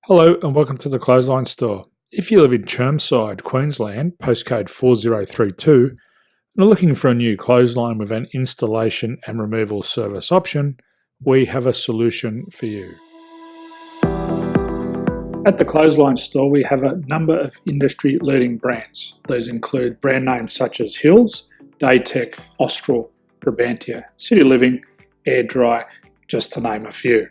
Hello and welcome to the Clothesline Store. If you live in Chermside, Queensland, postcode 4032, and are looking for a new clothesline with an installation and removal service option, we have a solution for you. At the Clothesline Store, we have a number of industry-leading brands. These include brand names such as Hills, Daytech, Austral, Brabantia, City Living, Air Dry, just to name a few.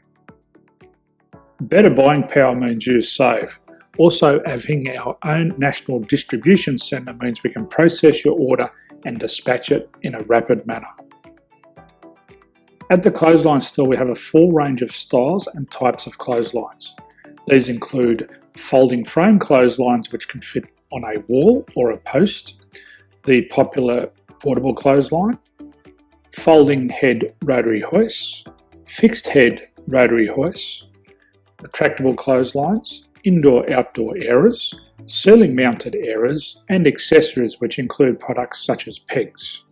Better buying power means you save. Also, having our own national distribution centre means we can process your order and dispatch it in a rapid manner. At the Clothesline Store, we have a full range of styles and types of clotheslines. These include folding frame clotheslines which can fit on a wall or a post, the popular portable clothesline, folding head rotary hoists, fixed head rotary hoists, retractable clotheslines, indoor-outdoor airers, ceiling-mounted airers, and accessories which include products such as pegs.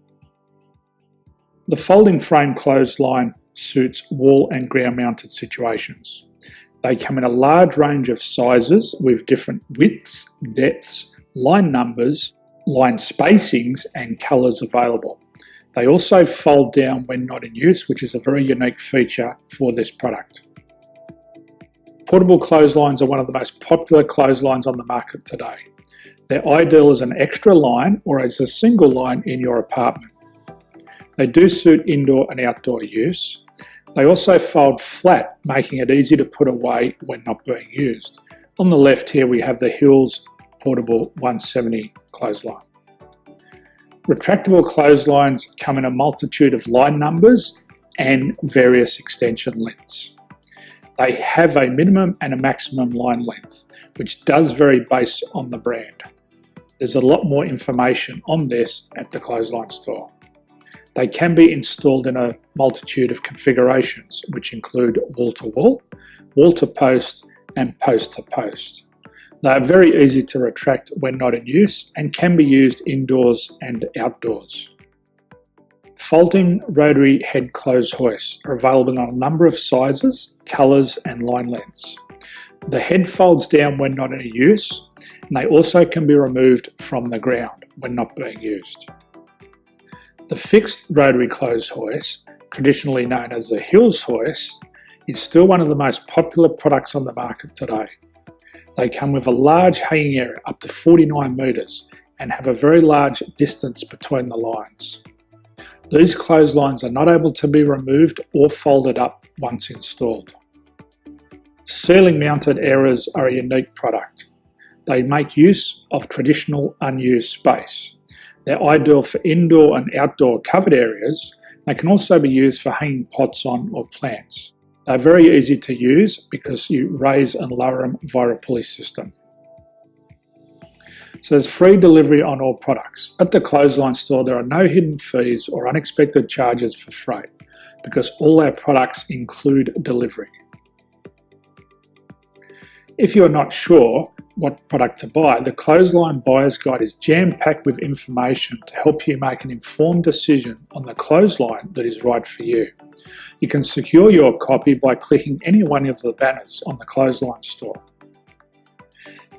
The folding frame clothesline suits wall and ground-mounted situations. They come in a large range of sizes with different widths, depths, line numbers, line spacings, and colours available. They also fold down when not in use, which is a very unique feature for this product. Portable clotheslines are one of the most popular clotheslines on the market today. They're ideal as an extra line or as a single line in your apartment. They do suit indoor and outdoor use. They also fold flat, making it easy to put away when not being used. On the left here we have the Hills Portable 170 clothesline. Retractable clotheslines come in a multitude of line numbers and various extension lengths. They have a minimum and a maximum line length, which does vary based on the brand. There's a lot more information on this at the Clothesline Store. They can be installed in a multitude of configurations, which include wall-to-wall, wall-to-post, and post-to-post. They are very easy to retract when not in use and can be used indoors and outdoors. Folding rotary head clothes hoists are available on a number of sizes, colours and line lengths. The head folds down when not in use, and they also can be removed from the ground when not being used. The fixed rotary clothes hoist, traditionally known as the Hills hoist, is still one of the most popular products on the market today. They come with a large hanging area up to 49 metres and have a very large distance between the lines. These clotheslines are not able to be removed or folded up once installed. Ceiling mounted airers are a unique product. They make use of traditional unused space. They're ideal for indoor and outdoor covered areas. They can also be used for hanging pots on or plants. They're very easy to use because you raise and lower them via a pulley system. So there's free delivery on all products. At the Clothesline Store, there are no hidden fees or unexpected charges for freight because all our products include delivery. If you are not sure what product to buy, the Clothesline Buyer's Guide is jam-packed with information to help you make an informed decision on the clothesline that is right for you. You can secure your copy by clicking any one of the banners on the Clothesline Store.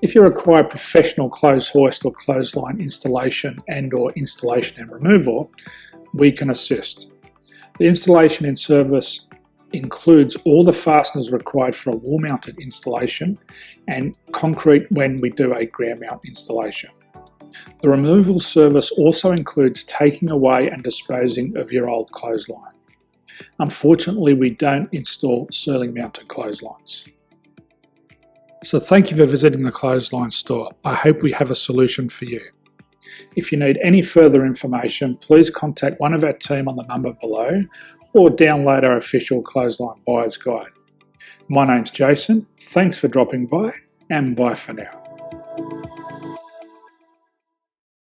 If you require professional clothes hoist or clothesline installation and/or installation and removal, we can assist. The installation and service includes all the fasteners required for a wall-mounted installation and concrete when we do a ground mount installation. The removal service also includes taking away and disposing of your old clothesline. Unfortunately, we don't install ceiling-mounted clotheslines. So thank you for visiting the Clothesline Store. I hope we have a solution for you. If you need any further information, please contact one of our team on the number below or download our official Clothesline Buyer's Guide. My name's Jason, thanks for dropping by and bye for now.